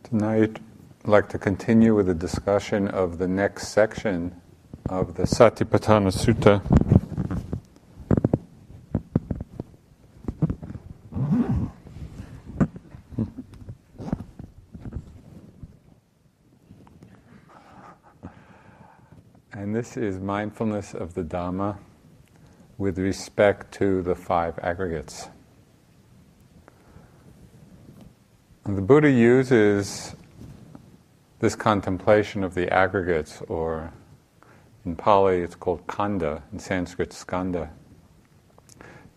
Tonight, I'd like to continue with a discussion of the next section of the Satipatthana Sutta. And this is mindfulness of the Dhamma with respect to the five aggregates. And the Buddha uses this contemplation of the aggregates, or in Pali it's called khandha, in Sanskrit skandha,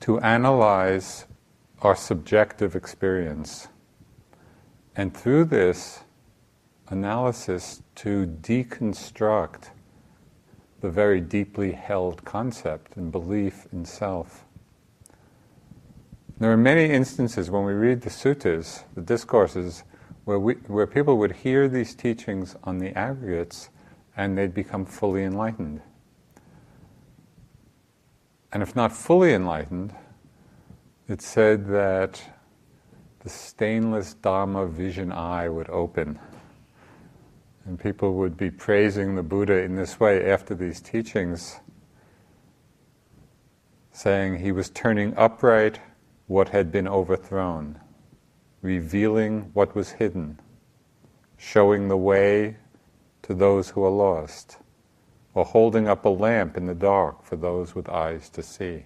to analyze our subjective experience. And through this analysis to deconstruct the very deeply held concept and belief in self. There are many instances when we read the suttas, the discourses, where people would hear these teachings on the aggregates and they'd become fully enlightened. And if not fully enlightened, it's said that the stainless Dhamma vision eye would open. And people would be praising the Buddha in this way after these teachings, saying he was turning upright what had been overthrown, revealing what was hidden, showing the way to those who are lost, or holding up a lamp in the dark for those with eyes to see.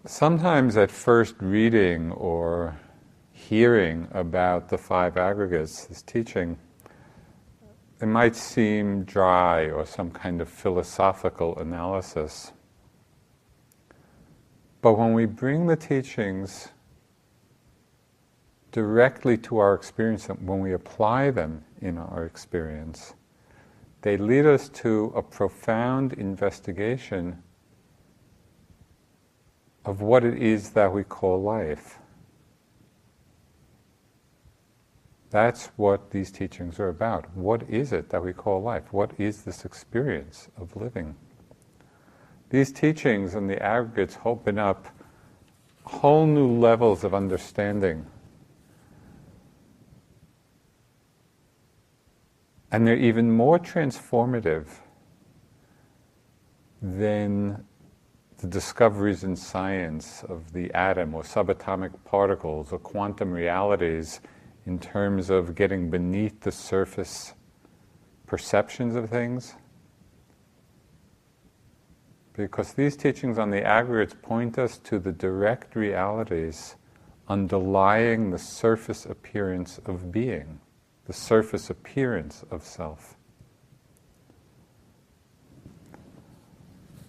Sometimes at first reading or hearing about the five aggregates, this teaching, it might seem dry or some kind of philosophical analysis. But when we bring the teachings directly to our experience, when we apply them in our experience, they lead us to a profound investigation of what it is that we call life. That's what these teachings are about. What is it that we call life? What is this experience of living? These teachings and the aggregates open up whole new levels of understanding. And they're even more transformative than the discoveries in science of the atom or subatomic particles or quantum realities in terms of getting beneath the surface perceptions of things. Because these teachings on the aggregates point us to the direct realities underlying the surface appearance of being, the surface appearance of self.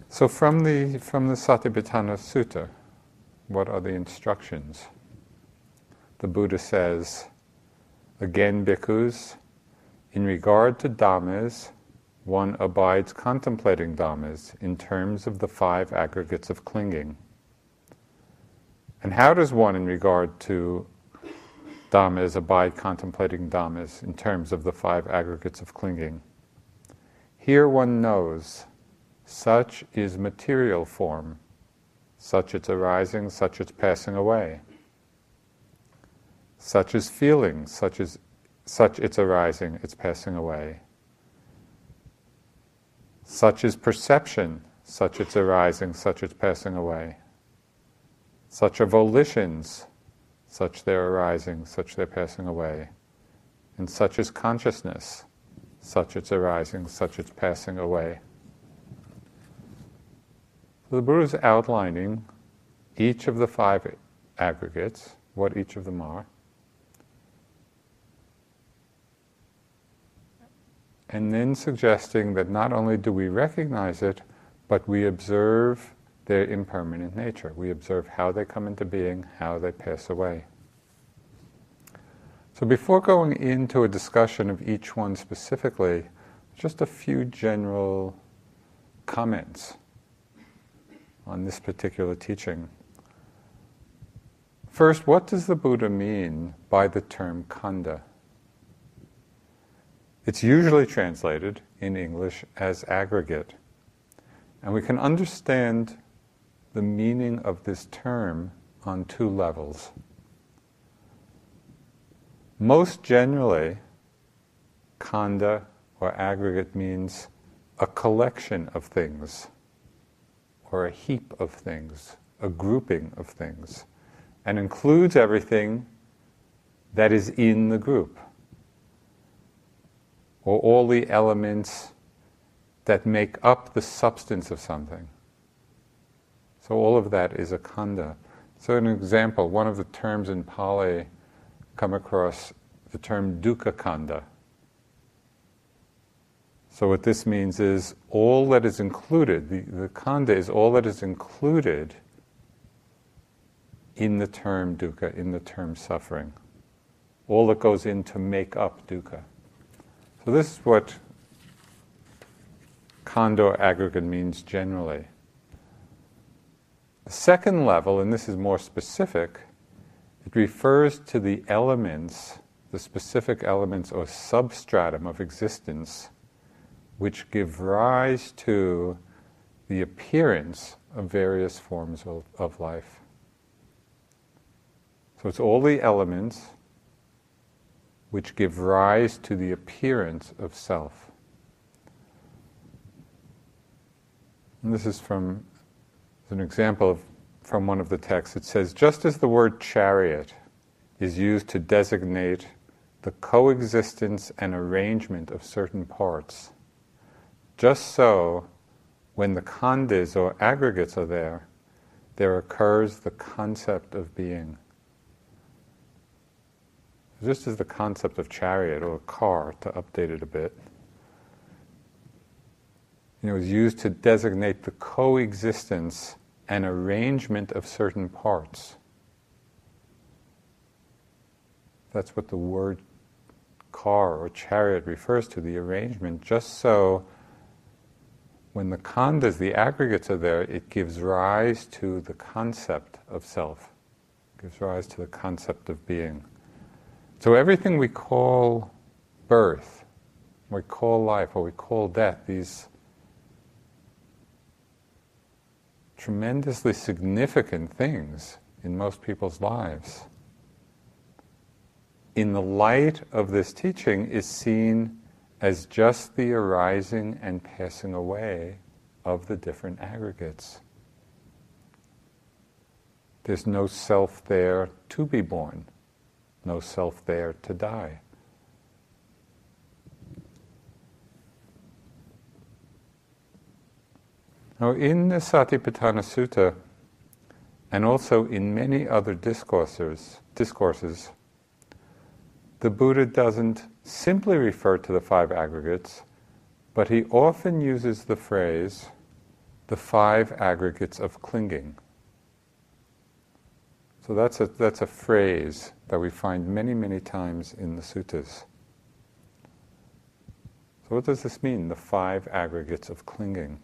So from the Satipatthana Sutta, what are the instructions? The Buddha says, again, bhikkhus, in regard to dhammas, one abides contemplating dhammas in terms of the five aggregates of clinging. And how does one, in regard to dhammas, abide contemplating dhammas in terms of the five aggregates of clinging? Here one knows, such is material form, such its arising, such its passing away. Such is feeling, such its arising, its passing away. Such is perception, such its arising, such its passing away. Such are volitions, such their arising, such their passing away. And such is consciousness, such its arising, such its passing away. So the Buddha is outlining each of the five aggregates, what each of them are, and then suggesting that not only do we recognize it, but we observe their impermanent nature. We observe how they come into being, how they pass away. So before going into a discussion of each one specifically, just a few general comments on this particular teaching. First, what does the Buddha mean by the term khandha? It's usually translated in English as aggregate. And we can understand the meaning of this term on two levels. Most generally, khanda or aggregate means a collection of things, or a heap of things, a grouping of things, and includes everything that is in the group, or all the elements that make up the substance of something. So all of that is a khanda. So an example, one of the terms in Pali come across the term dukkha khanda. So what this means is all that is included, the khanda is all that is included in the term dukkha, in the term suffering. All that goes in to make up dukkha. So this is what khanda or aggregate means generally. The second level, and this is more specific, it refers to the elements, the specific elements or substratum of existence which give rise to the appearance of various forms of life. So it's all the elements which give rise to the appearance of self. And this is an example from one of the texts. It says, just as the word chariot is used to designate the coexistence and arrangement of certain parts, just so, when the khandhas or aggregates are there occurs the concept of being. Just as the concept of chariot or car, to update it a bit, is used to designate the coexistence and arrangement of certain parts. That's what the word car or chariot refers to, the arrangement. Just so, when the khandhas, the aggregates are there, it gives rise to the concept of self, gives rise to the concept of being. So everything we call birth, we call life, or we call death, these tremendously significant things in most people's lives, in the light of this teaching, is seen as just the arising and passing away of the different aggregates. There's no self there to be born, no self there to die. Now, in the Satipatthana Sutta, and also in many other discourses, the Buddha doesn't simply refer to the five aggregates, but he often uses the phrase, the five aggregates of clinging. So that's a phrase that we find many, many times in the suttas. So what does this mean, the five aggregates of clinging?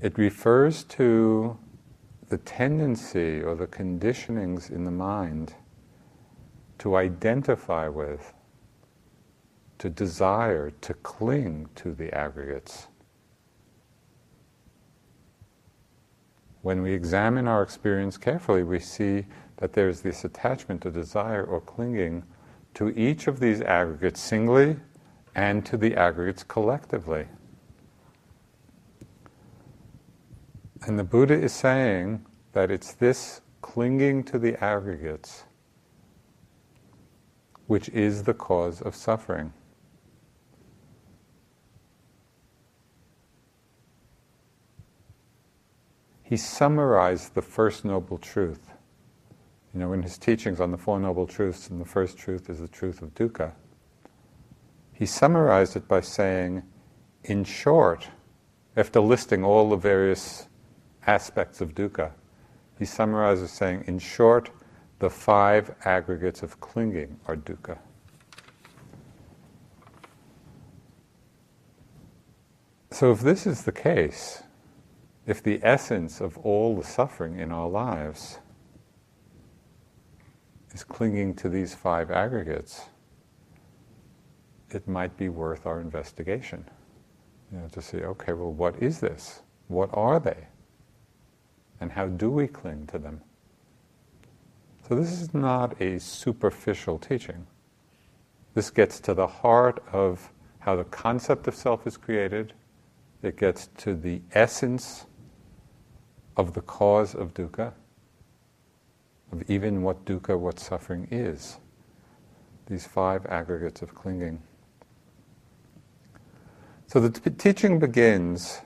It refers to the tendency or the conditionings in the mind to identify with, to desire, to cling to the aggregates. When we examine our experience carefully, we see that there's this attachment, a desire or clinging to each of these aggregates singly and to the aggregates collectively. And the Buddha is saying that it's this clinging to the aggregates which is the cause of suffering. He summarized the first noble truth. In his teachings on the Four Noble Truths, and the first truth is the truth of dukkha, he summarized it by saying, in short, after listing all the various aspects of dukkha, he summarizes saying, in short, the five aggregates of clinging are dukkha. So if this is the case, if the essence of all the suffering in our lives is clinging to these five aggregates, it might be worth our investigation. To see, okay, well, what is this? What are they? And how do we cling to them? So this is not a superficial teaching. This gets to the heart of how the concept of self is created. It gets to the essence of the cause of dukkha, of even what dukkha, what suffering is. These 5 aggregates of clinging. So the teaching begins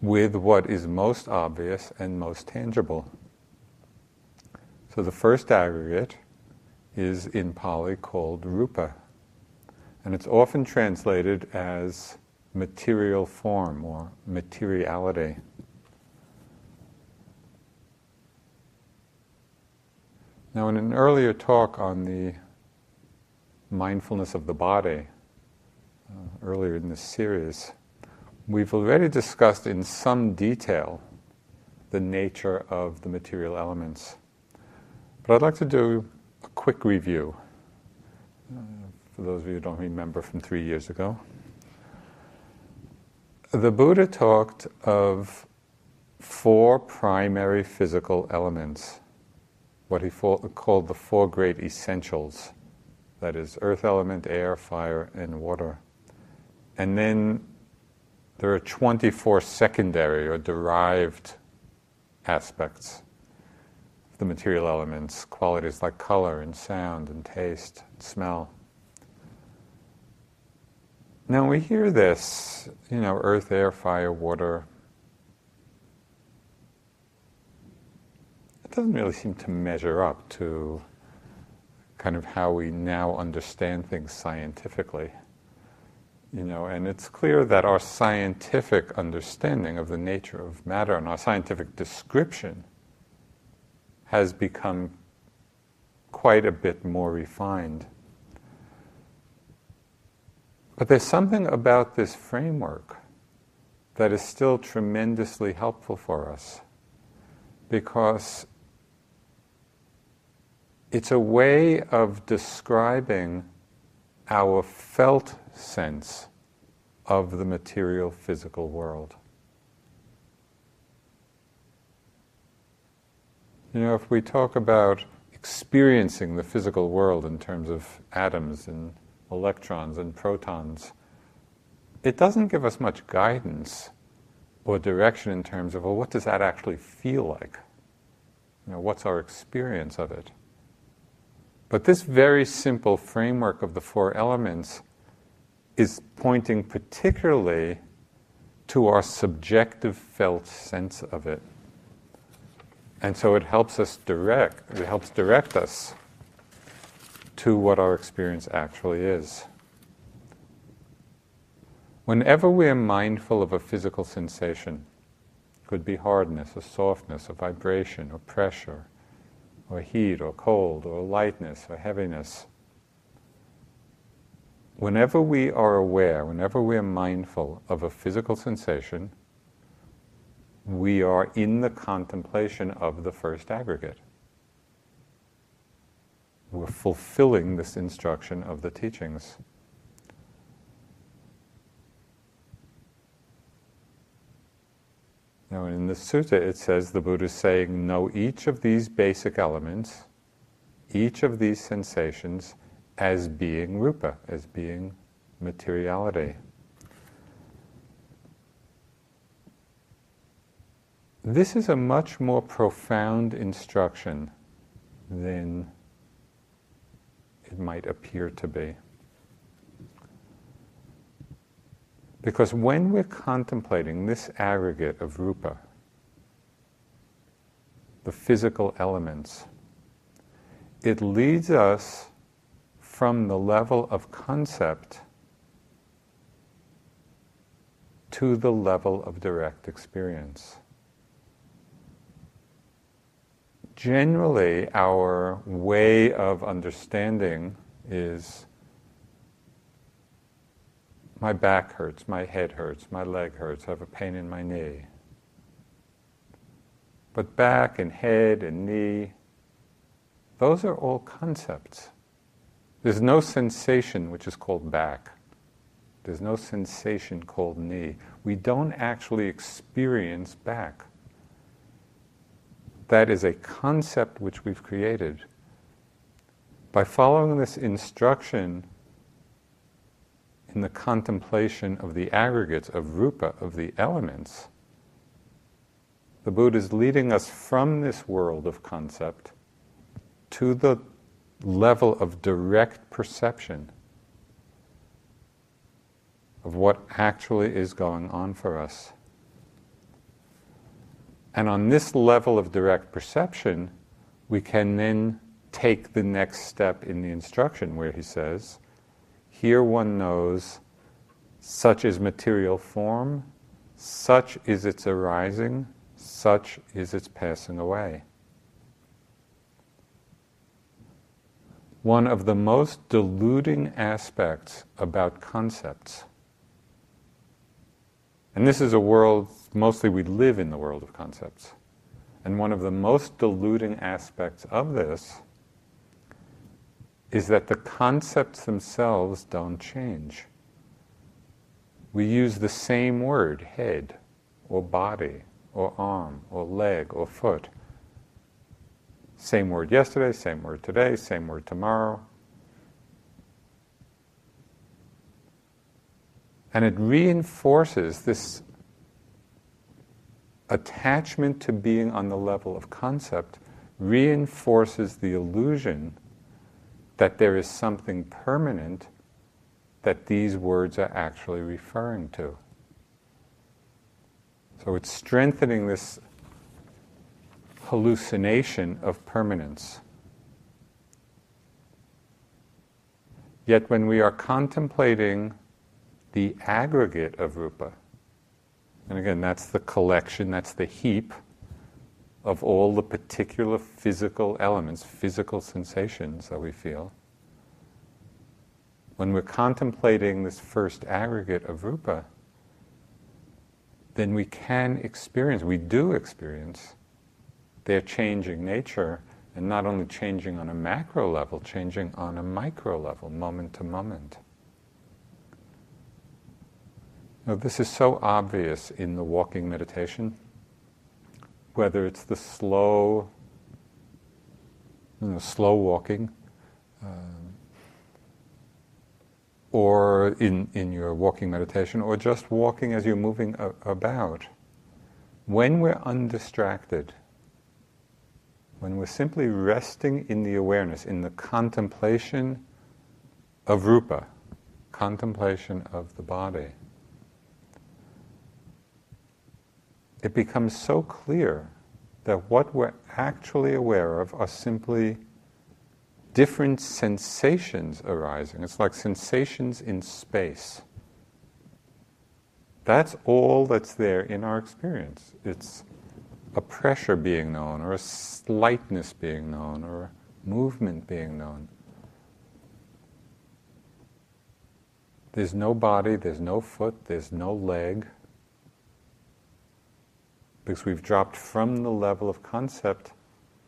with what is most obvious and most tangible. So the first aggregate is in Pali called rupa, and it's often translated as material form or materiality. Now, in an earlier talk on the mindfulness of the body, earlier in this series, we've already discussed in some detail the nature of the material elements. But I'd like to do a quick review, for those of you who don't remember from 3 years ago. The Buddha talked of 4 primary physical elements, what he called the 4 great essentials, that is, earth element, air, fire, and water. And then there are 24 secondary or derived aspects of the material elements, qualities like color and sound and taste and smell. Now we hear this, earth, air, fire, water. It doesn't really seem to measure up to kind of how we now understand things scientifically. And it's clear that our scientific understanding of the nature of matter and our scientific description has become quite a bit more refined. But there's something about this framework that is still tremendously helpful for us, because it's a way of describing our felt sense of the material physical world. If we talk about experiencing the physical world in terms of atoms and electrons and protons, it doesn't give us much guidance or direction in terms of, well, what does that actually feel like? What's our experience of it? But this very simple framework of the 4 elements is pointing particularly to our subjective felt sense of it. And so it helps direct us to what our experience actually is. Whenever we are mindful of a physical sensation, it could be hardness or softness or vibration or pressure or heat or cold or lightness or heaviness, whenever we are aware, whenever we are mindful of a physical sensation, we are in the contemplation of the first aggregate. We're fulfilling this instruction of the teachings. Now, in the sutta it says, the Buddha is saying, know each of these basic elements, each of these sensations, as being rupa, as being materiality. This is a much more profound instruction than it might appear to be. Because when we're contemplating this aggregate of rupa, the physical elements, it leads us from the level of concept to the level of direct experience. Generally, our way of understanding is, my back hurts, my head hurts, my leg hurts, I have a pain in my knee. But back and head and knee, those are all concepts. There's no sensation which is called back. There's no sensation called me. We don't actually experience back. That is a concept which we've created. By following this instruction in the contemplation of the aggregates, of rupa, of the elements, the Buddha is leading us from this world of concept to the level of direct perception of what actually is going on for us. And on this level of direct perception, we can then take the next step in the instruction where he says, here one knows such is material form, such is its arising, such is its passing away. One of the most deluding aspects about concepts, and this is a world, mostly we live in the world of concepts, and one of the most deluding aspects of this is that the concepts themselves don't change. We use the same word, head, or body, or arm, or leg, or foot. Same word yesterday, same word today, same word tomorrow. And it reinforces this attachment to being on the level of concept, reinforces the illusion that there is something permanent that these words are actually referring to. So it's strengthening this hallucination of permanence. Yet when we are contemplating the aggregate of rupa, and again, that's the collection, that's the heap of all the particular physical elements, physical sensations that we feel. When we're contemplating this first aggregate of rupa, then we can experience, we do experience, their changing nature, and not only changing on a macro level, changing on a micro level, moment to moment. Now, this is so obvious in the walking meditation, whether it's the slow walking, or in your walking meditation, or just walking as you're moving about. When we're undistracted, when we're simply resting in the awareness, in the contemplation of rupa, contemplation of the body, it becomes so clear that what we're actually aware of are simply different sensations arising. It's like sensations in space. That's all that's there in our experience. It's a pressure being known, or a slightness being known, or a movement being known. There's no body, there's no foot, there's no leg, because we've dropped from the level of concept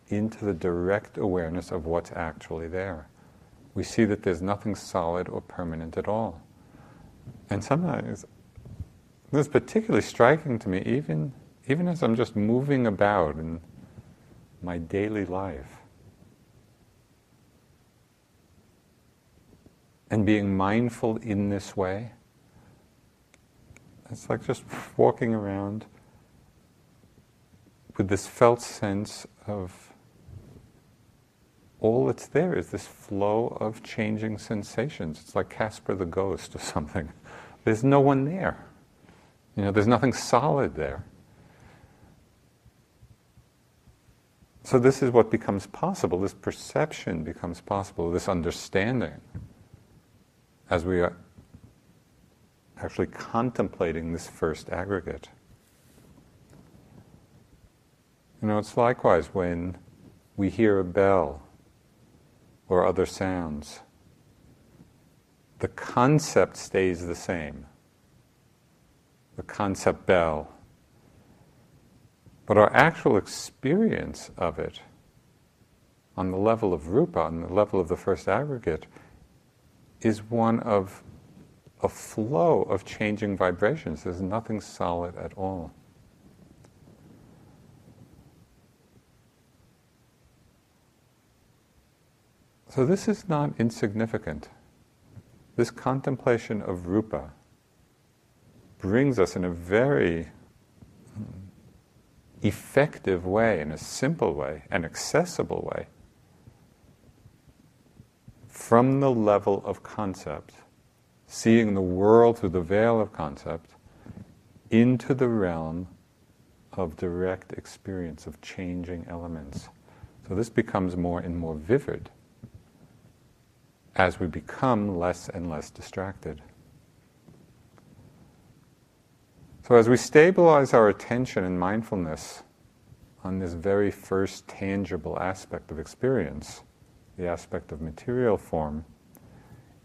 into the direct awareness of what's actually there. We see that there's nothing solid or permanent at all. And sometimes, this is particularly striking to me, even as I'm just moving about in my daily life, and being mindful in this way. It's like just walking around with this felt sense of all that's there is this flow of changing sensations. It's like Casper the Ghost or something. There's no one there. There's nothing solid there. So this is what becomes possible. This perception becomes possible, this understanding, as we are actually contemplating this first aggregate. It's likewise when we hear a bell or other sounds. The concept stays the same. The concept bell. But our actual experience of it, on the level of rupa, on the level of the first aggregate, is one of a flow of changing vibrations. There's nothing solid at all. So this is not insignificant. This contemplation of rupa brings us in a very effective way, in a simple way, an accessible way, from the level of concept, seeing the world through the veil of concept, into the realm of direct experience of changing elements. So this becomes more and more vivid as we become less and less distracted. So as we stabilize our attention and mindfulness on this very first tangible aspect of experience, the aspect of material form,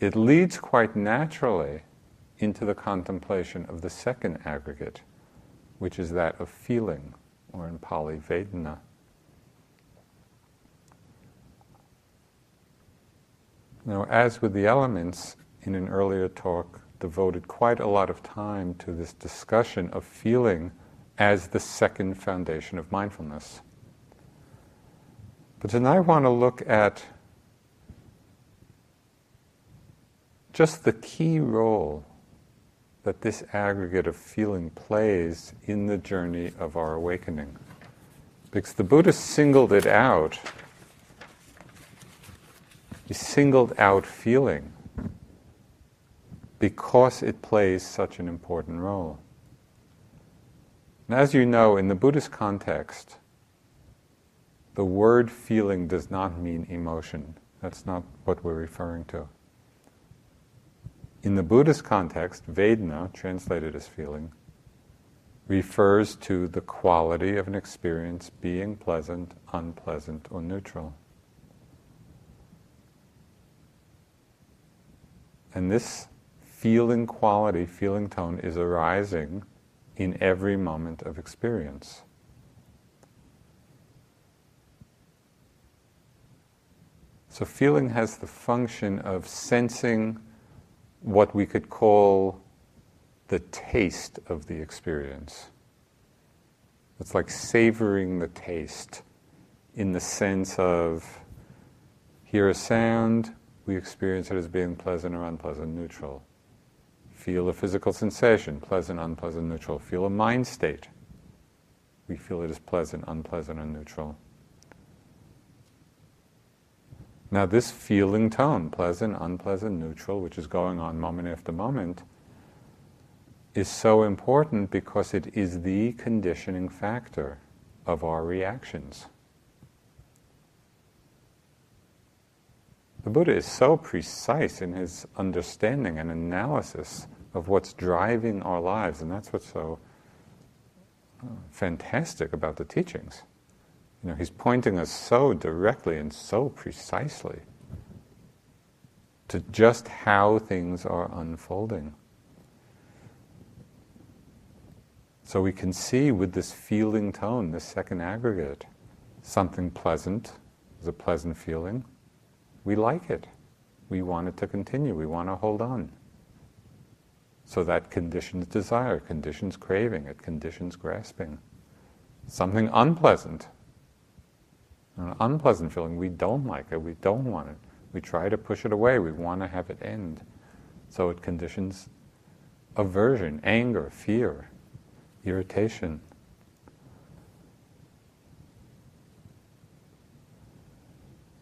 it leads quite naturally into the contemplation of the second aggregate, which is that of feeling, or in Pali, Vedana. Now, as with the elements, in an earlier talk, devoted quite a lot of time to this discussion of feeling as the second foundation of mindfulness. But tonight I want to look at just the key role that this aggregate of feeling plays in the journey of our awakening. Because the Buddha singled it out. He singled out feeling because it plays such an important role. And as you know, in the Buddhist context, the word feeling does not mean emotion. That's not what we're referring to. In the Buddhist context, Vedana, translated as feeling, refers to the quality of an experience being pleasant, unpleasant, or neutral. And this feeling quality, feeling tone, is arising in every moment of experience. So feeling has the function of sensing what we could call the taste of the experience. It's like savoring the taste in the sense of hear a sound, we experience it as being pleasant or unpleasant, neutral. Feel a physical sensation, pleasant, unpleasant, neutral. Feel a mind state. We feel it as pleasant, unpleasant, or neutral. Now this feeling tone, pleasant, unpleasant, neutral, which is going on moment after moment, is so important because it is the conditioning factor of our reactions. The Buddha is so precise in his understanding and analysis of what's driving our lives, and that's what's so fantastic about the teachings. You know, he's pointing us so directly and so precisely to just how things are unfolding. So we can see with this feeling tone, this second aggregate, something pleasant is a pleasant feeling. We like it. We want it to continue. We want to hold on. So that conditions desire, conditions craving, it conditions grasping. Something unpleasant, an unpleasant feeling, we don't like it, we don't want it. We try to push it away, we want to have it end. So it conditions aversion, anger, fear, irritation.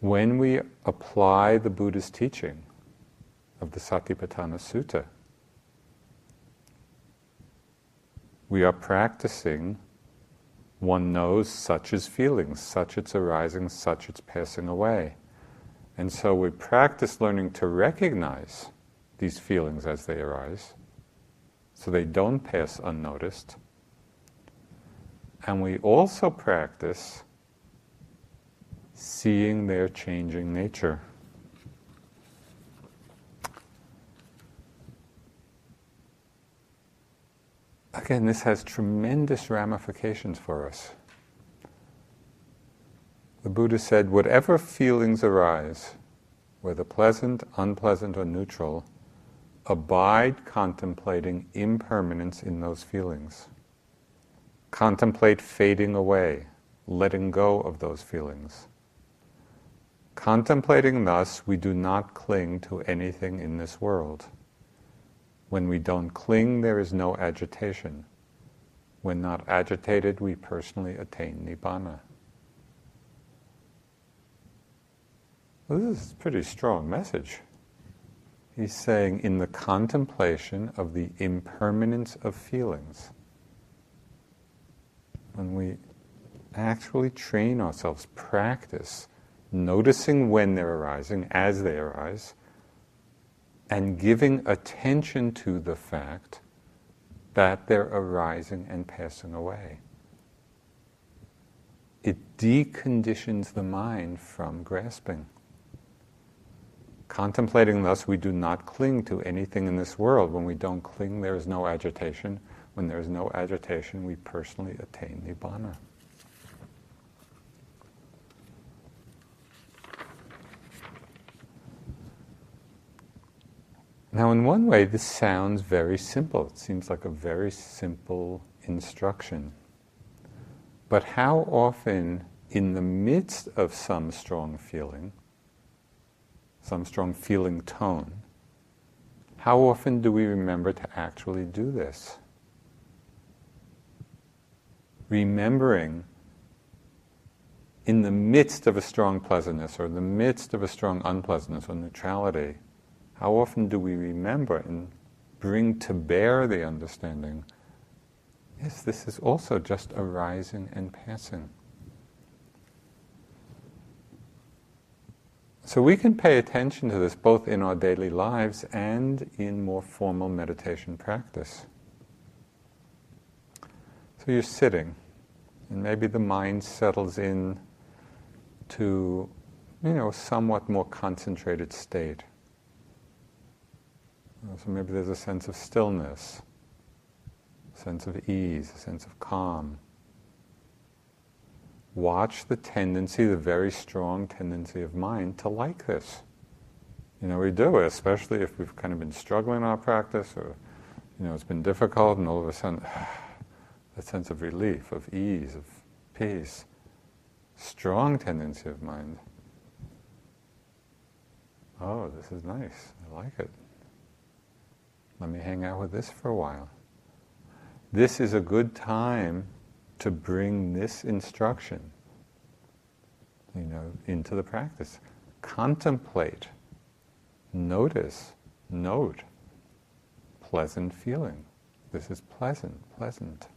When we apply the Buddha's teaching of the Satipatthana Sutta, we are practicing, one knows such is feelings, such it's arising, such it's passing away. And so we practice learning to recognize these feelings as they arise, so they don't pass unnoticed. And we also practice seeing their changing nature. Again, this has tremendous ramifications for us. The Buddha said, whatever feelings arise, whether pleasant, unpleasant, or neutral, abide contemplating impermanence in those feelings. Contemplate fading away, letting go of those feelings. Contemplating thus, we do not cling to anything in this world. When we don't cling, there is no agitation. When not agitated, we personally attain Nibbana. Well, this is a pretty strong message. He's saying in the contemplation of the impermanence of feelings, when we actually train ourselves, practice, noticing when they're arising, as they arise, and giving attention to the fact that they're arising and passing away. It deconditions the mind from grasping. Contemplating thus, we do not cling to anything in this world. When we don't cling, there is no agitation. When there is no agitation, we personally attain Nibbana. Now, in one way, this sounds very simple. It seems like a very simple instruction. But how often, in the midst of some strong feeling tone, how often do we remember to actually do this? Remembering in the midst of a strong pleasantness or in the midst of a strong unpleasantness or neutrality, how often do we remember and bring to bear the understanding, yes, this is also just arising and passing. So we can pay attention to this both in our daily lives and in more formal meditation practice. So you're sitting, and maybe the mind settles in to, a somewhat more concentrated state. So maybe there's a sense of stillness, a sense of ease, a sense of calm. Watch the tendency, the very strong tendency of mind to like this. We do, especially if we've kind of been struggling in our practice or, it's been difficult, and all of a sudden, that sense of relief, of ease, of peace. Strong tendency of mind. Oh, this is nice. I like it. Let me hang out with this for a while. This is a good time to bring this instruction, into the practice. Contemplate, notice, note, pleasant feeling. This is pleasant, pleasant.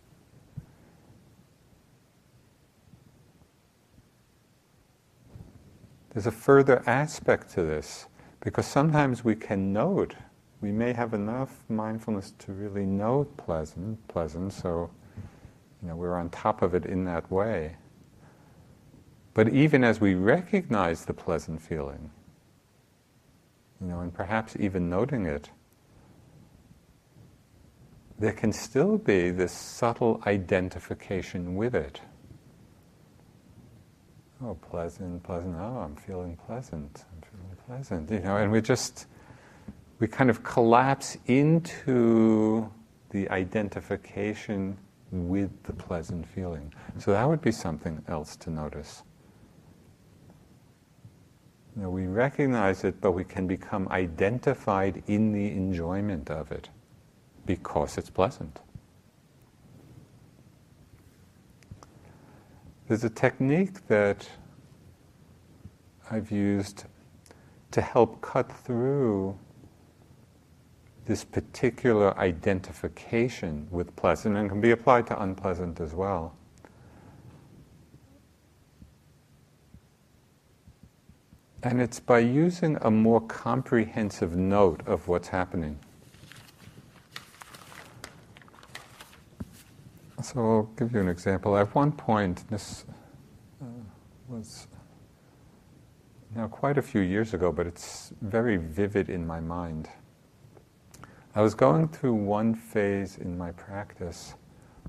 There's a further aspect to this, because sometimes we can note, we may have enough mindfulness to really note pleasant, so we're on top of it in that way. But even as we recognize the pleasant feeling, and perhaps even noting it, there can still be this subtle identification with it. Oh, pleasant, oh, I'm feeling pleasant, and we kind of collapse into the identification with the pleasant feeling. So that would be something else to notice. We recognize it, but we can become identified in the enjoyment of it because it's pleasant. There's a technique that I've used to help cut through this particular identification with pleasant, and can be applied to unpleasant as well. And it's by using a more comprehensive note of what's happening. So I'll give you an example. At one point, this was now quite a few years ago, but it's very vivid in my mind. I was going through one phase in my practice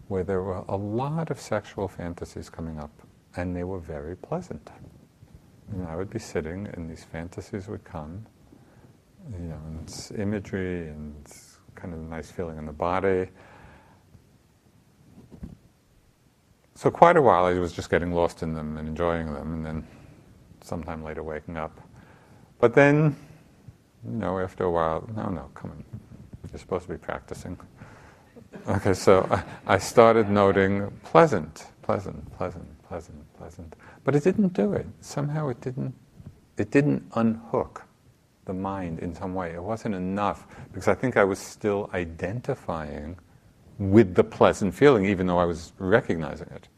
where there were a lot of sexual fantasies coming up, and they were very pleasant. I would be sitting, and these fantasies would come, and it's imagery and it's kind of a nice feeling in the body. So quite a while I was just getting lost in them and enjoying them, and then sometime later waking up. But then, after a while, no, come on, you're supposed to be practicing. Okay, so I started noting pleasant. But it didn't do it. Somehow it didn't unhook the mind in some way. It wasn't enough, because I think I was still identifying with the pleasant feeling, even though I was recognizing it.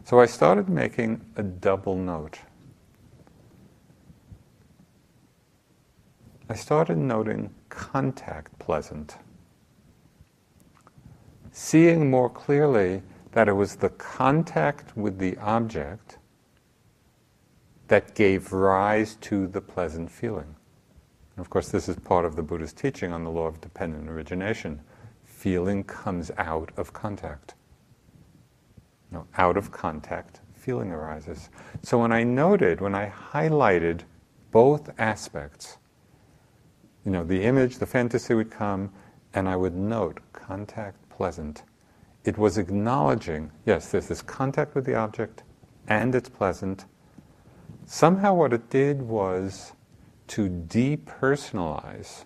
So I started making a double note. I started noting contact pleasant, seeing more clearly that it was the contact with the object that gave rise to the pleasant feeling. And of course, this is part of the Buddha's teaching on the law of dependent origination. Feeling comes out of contact. Out of contact, feeling arises. So when I highlighted both aspects, the image, the fantasy would come, and I would note contact pleasant. It was acknowledging, yes, there's this contact with the object, and it's pleasant. Somehow what it did was to depersonalize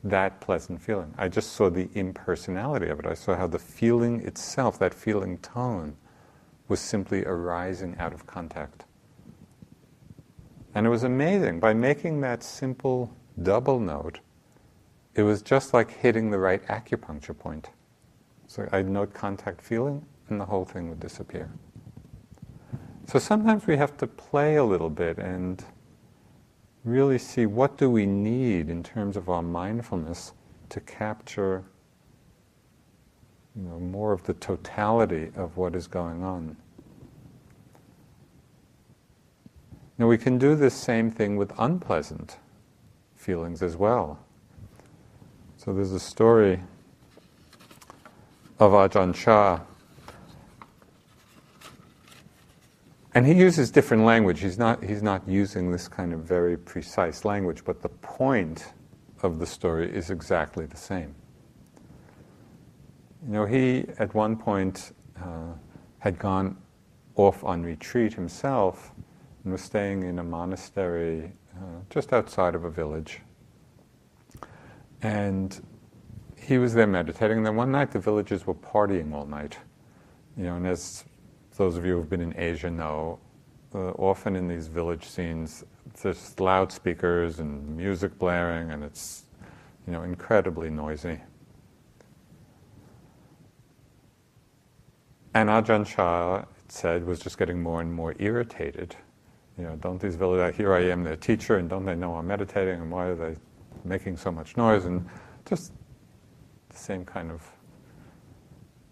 that pleasant feeling. I just saw the impersonality of it. I saw how the feeling itself, that feeling tone, was simply arising out of contact. And it was amazing. By making that simple double note, it was just like hitting the right acupuncture point. So I'd note contact feeling, and the whole thing would disappear. So sometimes we have to play a little bit and really see what do we need in terms of our mindfulness to capture more of the totality of what is going on. Now we can do this same thing with unpleasant feelings as well. So there's a story of Ajahn Chah, and he uses different language. He's not using this kind of very precise language, but the point of the story is exactly the same. He at one point had gone off on retreat himself and was staying in a monastery just outside of a village. And he was there meditating, and then one night the villagers were partying all night. And as those of you who've been in Asia know, often in these village scenes, there's loudspeakers and music blaring, and it's, incredibly noisy. And Ajahn Chah, it said, was just getting more and more irritated. Don't these villagers, here I am, their teacher, and don't they know I'm meditating, and why are they making so much noise? And just the same kind of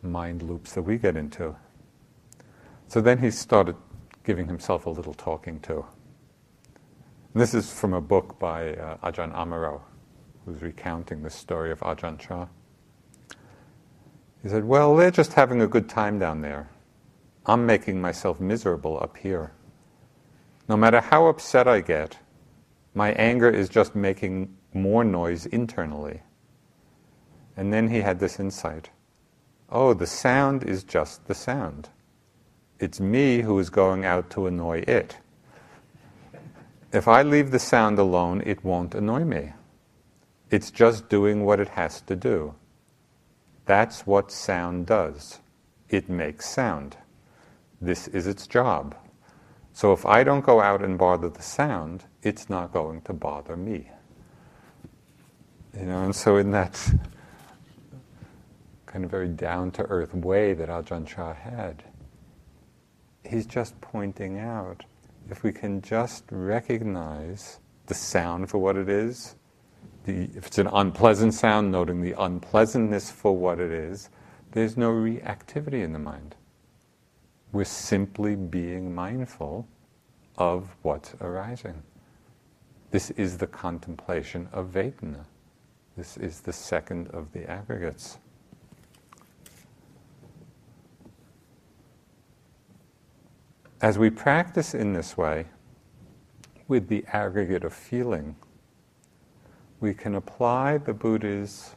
mind loops that we get into. So then he started giving himself a little talking to. And this is from a book by Ajahn Amaro, who's recounting the story of Ajahn Chah. He said, well, they're just having a good time down there. I'm making myself miserable up here. No matter how upset I get, my anger is just making more noise internally. And then he had this insight. Oh, the sound is just the sound. It's me who is going out to annoy it. If I leave the sound alone, it won't annoy me. It's just doing what it has to do. That's what sound does. It makes sound. This is its job. So if I don't go out and bother the sound, it's not going to bother me. And so in that kind of very down-to-earth way that Ajahn Chah had, he's just pointing out, if we can just recognize the sound for what it is, if it's an unpleasant sound, noting the unpleasantness for what it is, there's no reactivity in the mind. We're simply being mindful of what's arising. This is the contemplation of Vedana. This is the second of the aggregates. As we practice in this way, with the aggregate of feeling, we can apply the Buddha's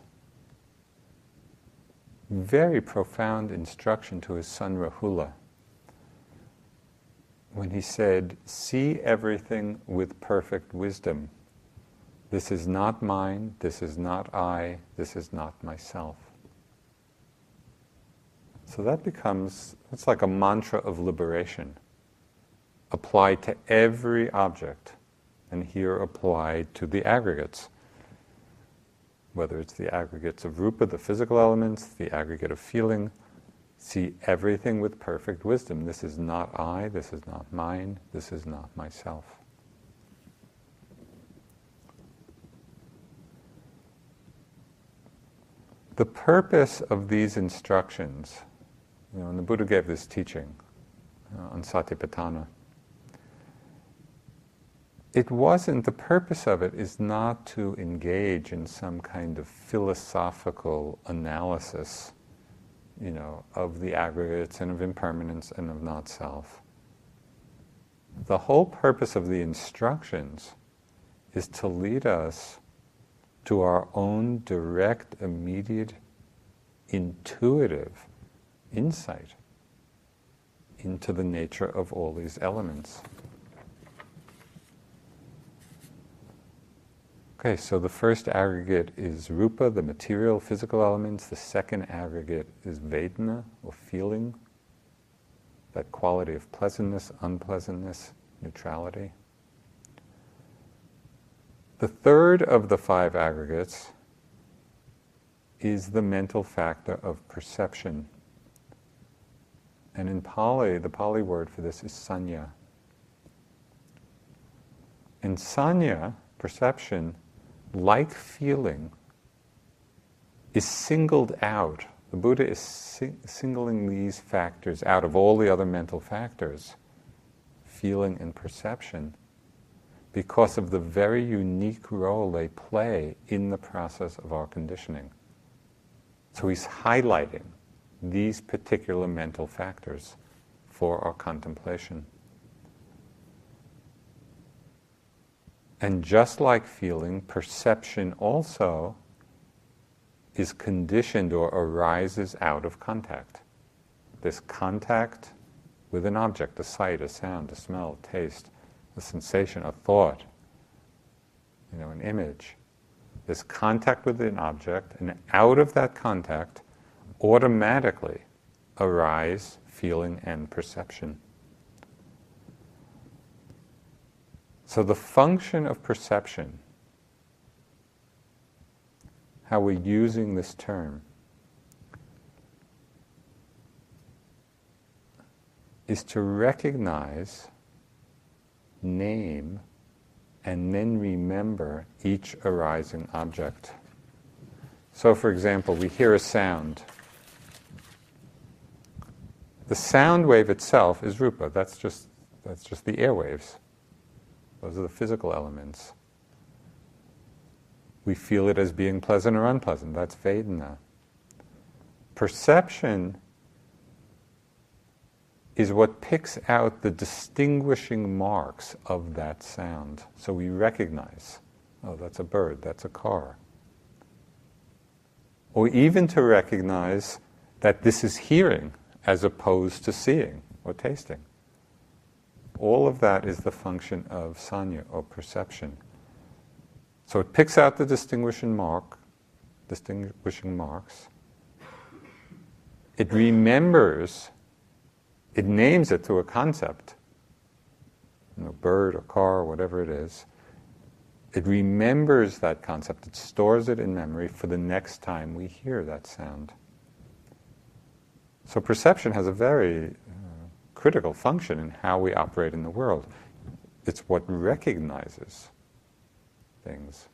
very profound instruction to his son Rahula when he said, "See everything with perfect wisdom. This is not mine, this is not I, this is not myself." So that becomes, it's like a mantra of liberation, applied to every object, and here applied to the aggregates. Whether it's the aggregates of rupa, the physical elements, the aggregate of feeling, see everything with perfect wisdom. This is not I, this is not mine, this is not myself. The purpose of these instructions, and the Buddha gave this teaching on Satipatthana. The purpose of it is not to engage in some kind of philosophical analysis, of the aggregates and of impermanence and of not-self. The whole purpose of the instructions is to lead us to our own direct, immediate, intuitive insight into the nature of all these elements. Okay, so the first aggregate is rupa, the material, physical elements. The second aggregate is vedana, or feeling, that quality of pleasantness, unpleasantness, neutrality. The third of the 5 aggregates is the mental factor of perception. And in Pali, the Pali word for this is sanya. And sanya, perception, like feeling, is singled out. The Buddha is singling these factors out of all the other mental factors, feeling and perception, because of the very unique role they play in the process of our conditioning. So he's highlighting these particular mental factors for our contemplation. And just like feeling, perception also is conditioned or arises out of contact. This contact with an object, a sight, a sound, a smell, a taste, a sensation, a thought, an image. This contact with an object, and out of that contact automatically arise feeling and perception. So the function of perception, how we're using this term, is to recognize, name, and then remember each arising object. So, for example, we hear a sound. The sound wave itself is rupa. That's just the airwaves. Those are the physical elements. We feel it as being pleasant or unpleasant. That's vedana. Perception is what picks out the distinguishing marks of that sound. So we recognize, oh, that's a bird, that's a car. Or even to recognize that this is hearing as opposed to seeing or tasting. All of that is the function of sanya, or perception. So it picks out the distinguishing marks. It remembers, it names it to a concept, bird or car or whatever it is. It remembers that concept, it stores it in memory for the next time we hear that sound. So perception has a very critical function in how we operate in the world. It's what recognizes things.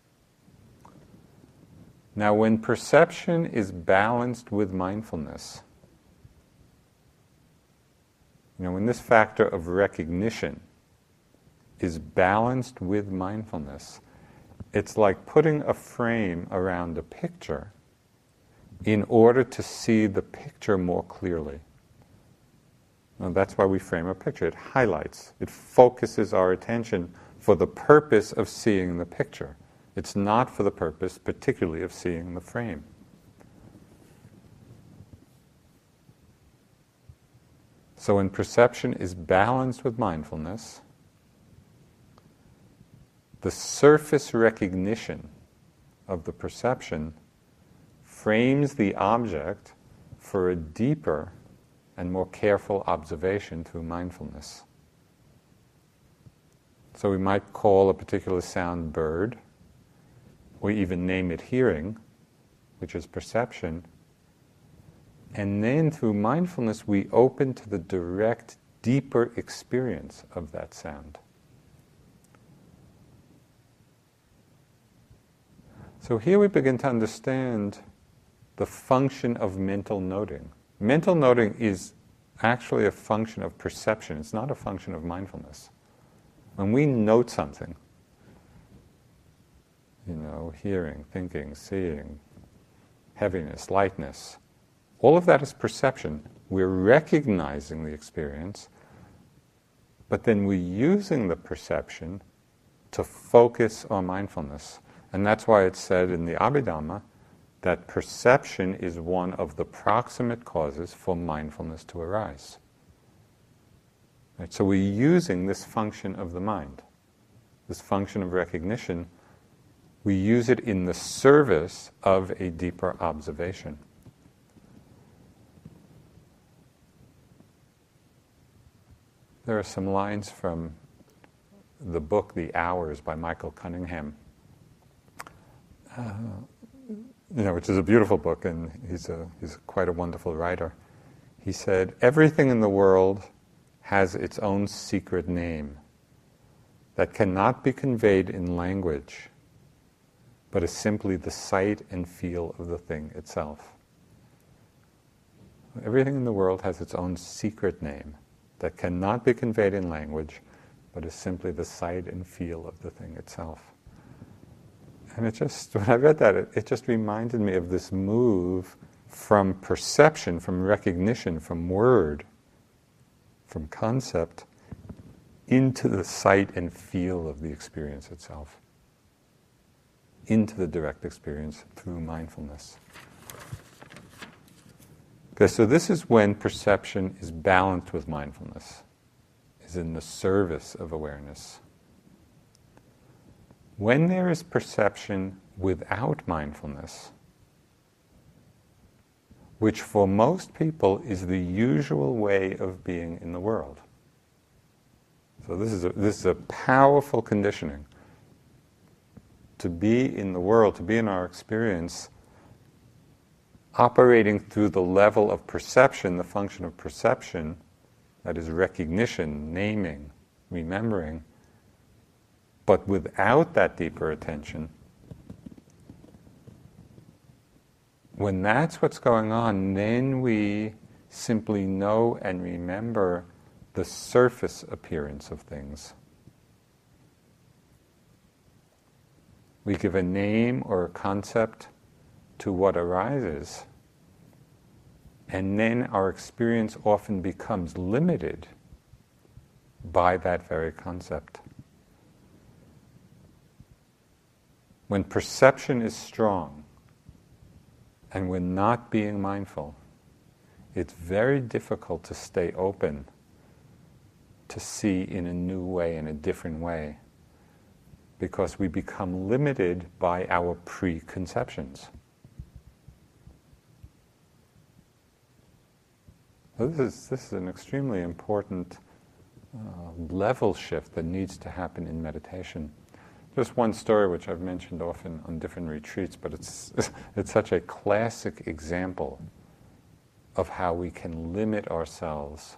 Now, when perception is balanced with mindfulness, when this factor of recognition is balanced with mindfulness, it's like putting a frame around a picture in order to see the picture more clearly. Now, that's why we frame a picture. It highlights, it focuses our attention for the purpose of seeing the picture. It's not for the purpose, particularly, of seeing the frame. So when perception is balanced with mindfulness, the surface recognition of the perception frames the object for a deeper and more careful observation through mindfulness. So we might call a particular sound bird, or even name it hearing, which is perception. And then through mindfulness we open to the direct, deeper experience of that sound. So here we begin to understand the function of mental noting. Mental noting is actually a function of perception. It's not a function of mindfulness. When we note something, hearing, thinking, seeing, heaviness, lightness, all of that is perception. We're recognizing the experience, but then we're using the perception to focus on mindfulness. And that's why it's said in the Abhidhamma that perception is one of the proximate causes for mindfulness to arise. Right? So we're using this function of the mind, this function of recognition. We use it in the service of a deeper observation. There are some lines from the book The Hours by Michael Cunningham, which is a beautiful book, and he's quite a wonderful writer. He said, "Everything in the world has its own secret name that cannot be conveyed in language, but is simply the sight and feel of the thing itself." Everything in the world has its own secret name that cannot be conveyed in language, but is simply the sight and feel of the thing itself. And when I read that, it just reminded me of this move from perception, from recognition, from word, from concept, into the sight and feel of the experience itself, into the direct experience through mindfulness. Okay, so this is when perception is balanced with mindfulness, is in the service of awareness. When there is perception without mindfulness, which for most people is the usual way of being in the world. So this is a powerful conditioning. To be in the world, to be in our experience, operating through the level of perception, the function of perception, that is recognition, naming, remembering, but without that deeper attention, when that's what's going on, then we simply know and remember the surface appearance of things. We give a name or a concept to what arises, and then our experience often becomes limited by that very concept. When perception is strong, and we're not being mindful, it's very difficult to stay open, to see in a new way, in a different way, because we become limited by our preconceptions. So this is an extremely important level shift that needs to happen in meditation. Just one story which I've mentioned often on different retreats, but it's such a classic example of how we can limit ourselves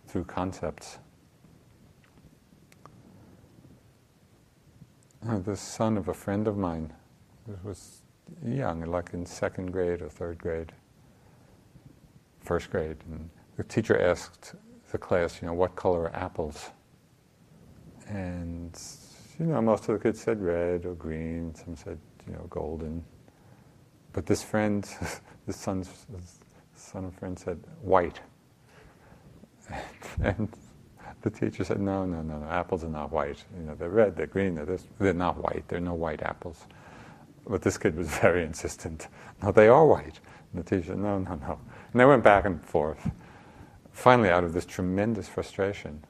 through concepts. The son of a friend of mine was young, like in second grade or third grade, first grade, and the teacher asked the class, what color are apples? And most of the kids said red or green, some said, golden. But this friend, this son of a friend said white. And The teacher said, no, apples are not white. They're red, they're green, they're not white. There are no white apples. But this kid was very insistent. No, they are white. And the teacher said, no. And they went back and forth. Finally, out of this tremendous frustration,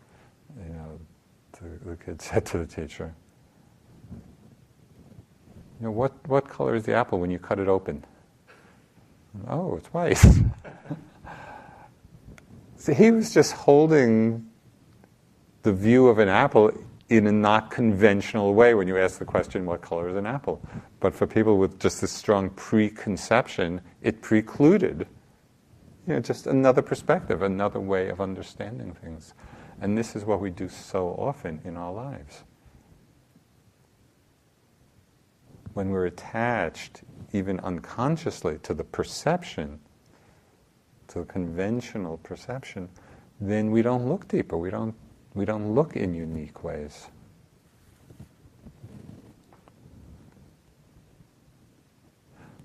the kid said to the teacher, what color is the apple when you cut it open? Oh, it's white. See, he was just holding the view of an apple in a not conventional way when you ask the question, what color is an apple? But for people with just this strong preconception, it precluded just another perspective, another way of understanding things. And this is what we do so often in our lives. When we're attached, even unconsciously, to the perception, to the conventional perception, then we don't look deeper. We don't look in unique ways.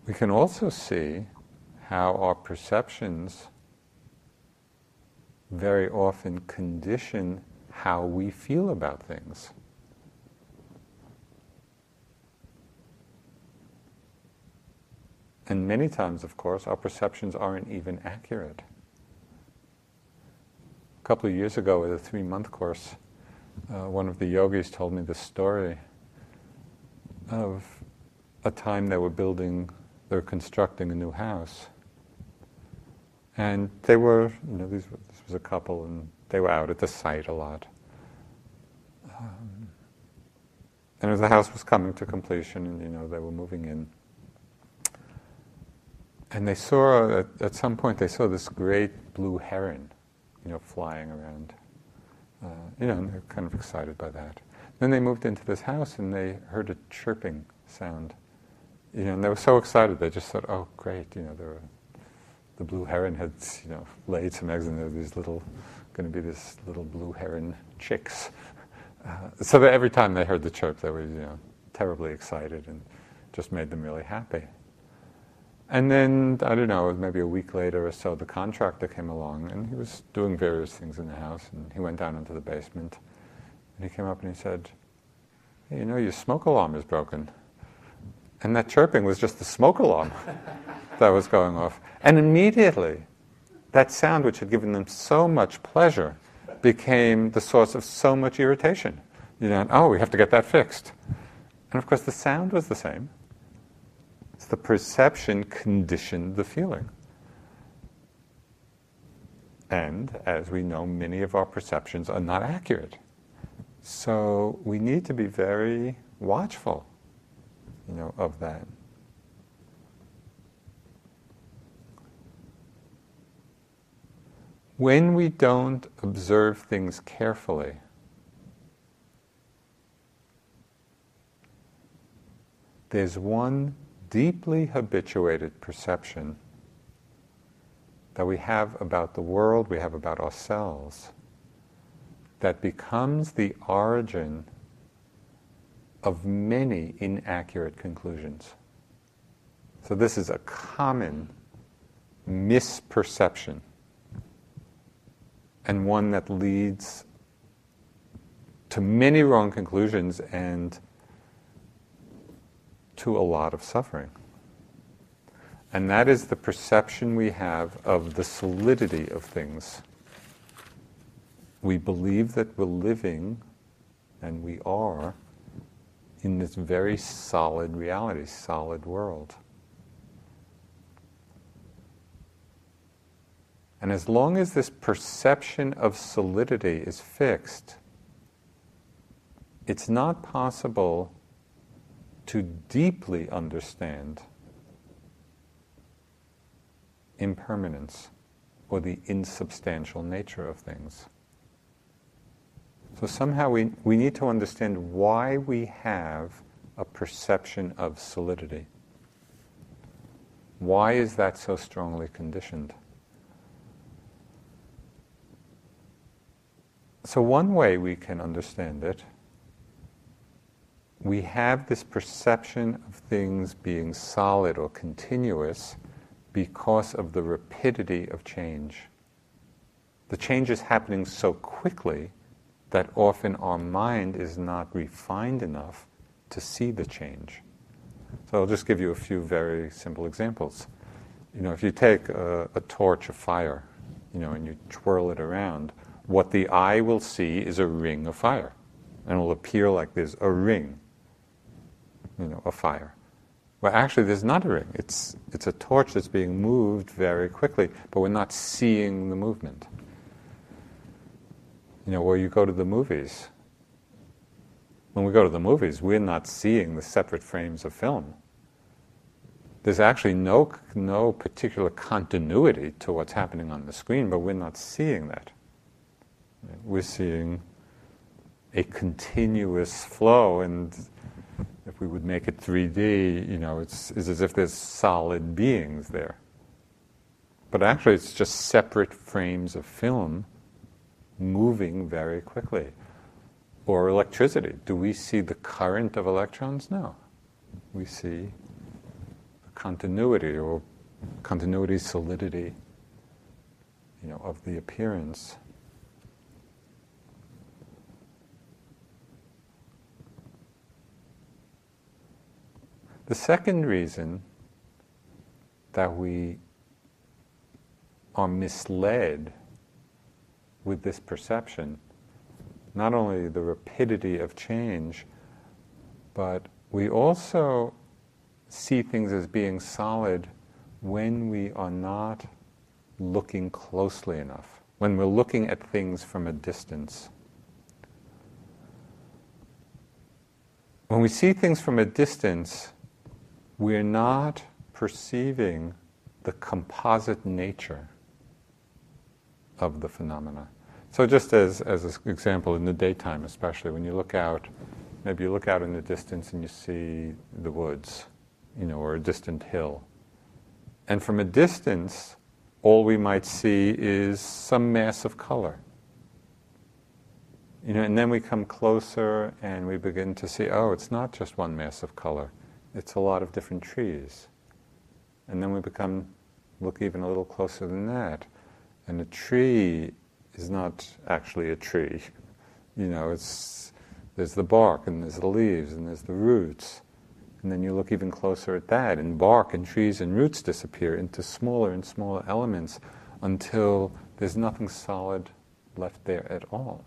We can also see how our perceptions very often condition how we feel about things. And many times, of course, our perceptions aren't even accurate. A couple of years ago, at a 3-month course, one of the yogis told me the story of a time they were constructing a new house. And they were, this was a couple, and they were out at the site a lot. And as the house was coming to completion, and they were moving in, and they saw, at some point, they saw this great blue heron, flying around. And they're kind of excited by that. Then they moved into this house, and they heard a chirping sound. And they were so excited, they just thought, oh, great, the blue heron had, laid some eggs, and there were going to be this little blue heron chicks. So that every time they heard the chirp, they were, terribly excited, and just made them really happy. And then, I don't know, maybe a week later or so, the contractor came along, and he was doing various things in the house, and he went down into the basement, and he came up and he said, hey, your smoke alarm is broken. And that chirping was just the smoke alarm that was going off. And immediately, that sound, which had given them so much pleasure, became the source of so much irritation. Oh, we have to get that fixed. And of course, the sound was the same. It's the perception conditioned the feeling. And, as we know, many of our perceptions are not accurate. So we need to be very watchful, of that. When we don't observe things carefully, there's one deeply habituated perception that we have about the world, we have about ourselves, that becomes the origin of many inaccurate conclusions. So this is a common misperception, and one that leads to many wrong conclusions and to a lot of suffering. And that is the perception we have of the solidity of things. We believe that we're living, and we are, in this very solid reality, solid world. And as long as this perception of solidity is fixed, it's not possible to deeply understand impermanence or the insubstantial nature of things. So somehow we need to understand why we have a perception of solidity. Why is that so strongly conditioned? So one way we can understand it, we have this perception of things being solid or continuous because of the rapidity of change. The change is happening so quickly that often our mind is not refined enough to see the change. So I'll just give you a few very simple examples. If you take a torch of fire, and you twirl it around, what the eye will see is a ring of fire. And it will appear like there's a ring, of fire. Well, actually, there's not a ring. It's a torch that's being moved very quickly, but we're not seeing the movement. Where you go to the movies. When we go to the movies, we're not seeing the separate frames of film. There's actually no particular continuity to what's happening on the screen, but we're not seeing that. We're seeing a continuous flow, and if we would make it 3D, it's as if there's solid beings there. But actually, it's just separate frames of film moving very quickly. Or electricity. Do we see the current of electrons? No. We see the continuity, or continuity, solidity, of the appearance. The second reason that we are misled with this perception, not only the rapidity of change, but we also see things as being solid when we are not looking closely enough, when we're looking at things from a distance. When we see things from a distance, we're not perceiving the composite nature of the phenomena. So just as an example, in the daytime especially, when you look out, maybe you look out in the distance and you see the woods, or a distant hill. And from a distance, all we might see is some mass of color. And then we come closer and we begin to see, oh, it's not just one mass of color. It's a lot of different trees. And then we look even a little closer than that. And a tree is not actually a tree. There's the bark, and there's the leaves, and there's the roots. And then you look even closer at that, and bark and trees and roots disappear into smaller and smaller elements until there's nothing solid left there at all.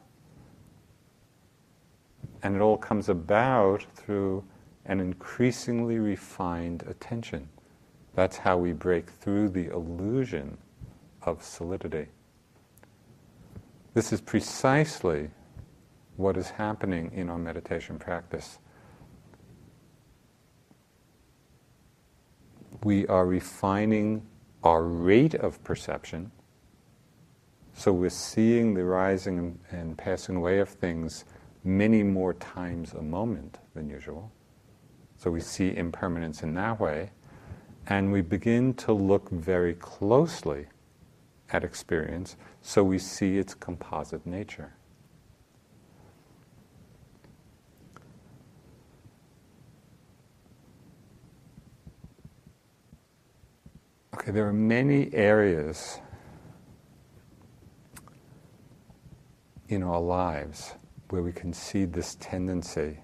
And it all comes about through an increasingly refined attention. That's how we break through the illusion of solidity. This is precisely what is happening in our meditation practice. We are refining our rate of perception, so we're seeing the rising and passing away of things many more times a moment than usual. So we see impermanence in that way, and we begin to look very closely at experience, so we see its composite nature. Okay, there are many areas in our lives where we can see this tendency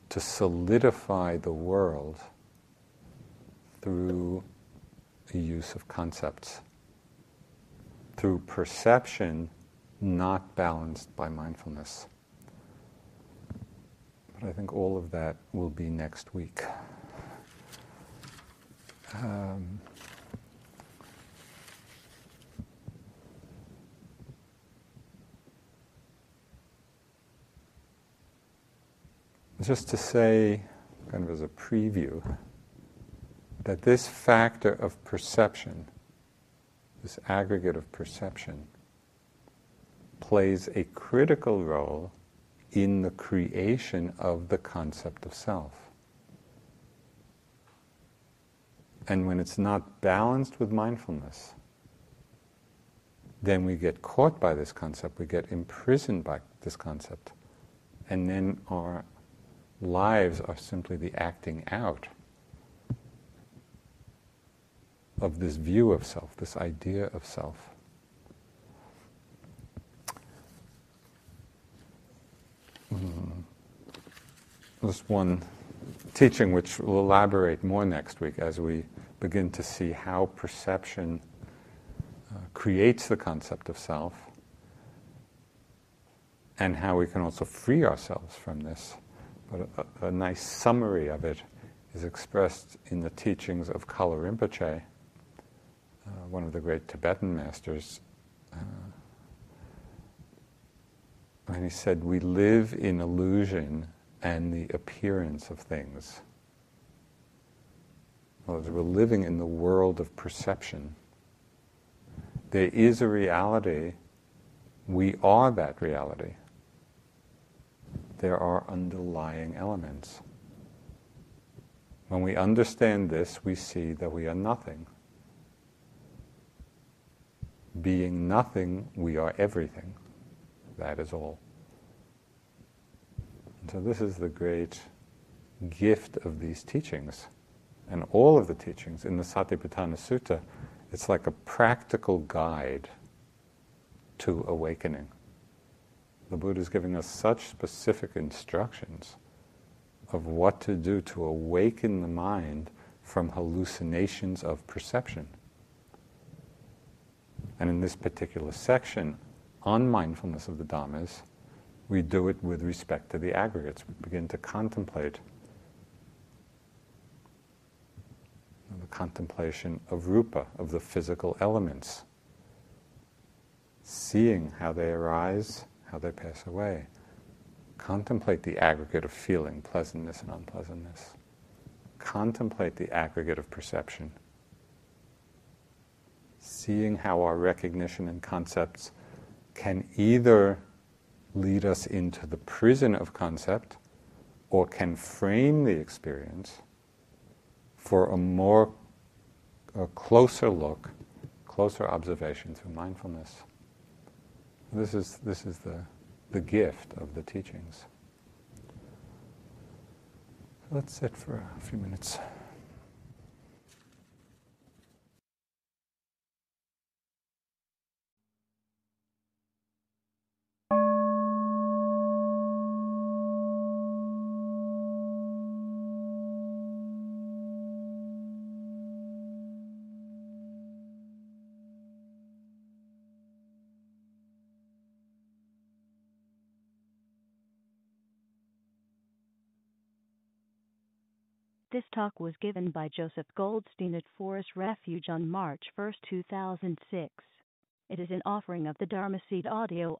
to solidify the world through the use of concepts, through perception not balanced by mindfulness. But I think all of that will be next week. Just to say, kind of as a preview, that this factor of perception, this aggregate of perception, plays a critical role in the creation of the concept of self. And when it's not balanced with mindfulness, then we get caught by this concept, we get imprisoned by this concept, and then our lives are simply the acting out of this view of self, this idea of self. just one teaching which we'll elaborate more next week as we begin to see how perception creates the concept of self and how we can also free ourselves from this. But a nice summary of it is expressed in the teachings of Kala Rinpoche, one of the great Tibetan masters. And he said, we live in illusion and the appearance of things. In other words, we're living in the world of perception. There is a reality. We are that reality. There are underlying elements. When we understand this, we see that we are nothing. Being nothing, we are everything. That is all. And so this is the great gift of these teachings. And all of the teachings in the Satipatthana Sutta, it's like a practical guide to awakening. The Buddha is giving us such specific instructions of what to do to awaken the mind from hallucinations of perception. And in this particular section on mindfulness of the Dhammas, we do it with respect to the aggregates. We begin to contemplate the contemplation of rupa, of the physical elements, seeing how they arise, how they pass away. Contemplate the aggregate of feeling, pleasantness and unpleasantness. Contemplate the aggregate of perception. Seeing how our recognition and concepts can either lead us into the prison of concept or can frame the experience for a closer look, closer observation through mindfulness. This is the gift of the teachings. Let's sit for a few minutes. This talk was given by Joseph Goldstein at Forest Refuge on March 1, 2006. It is an offering of the Dharma Seed Audio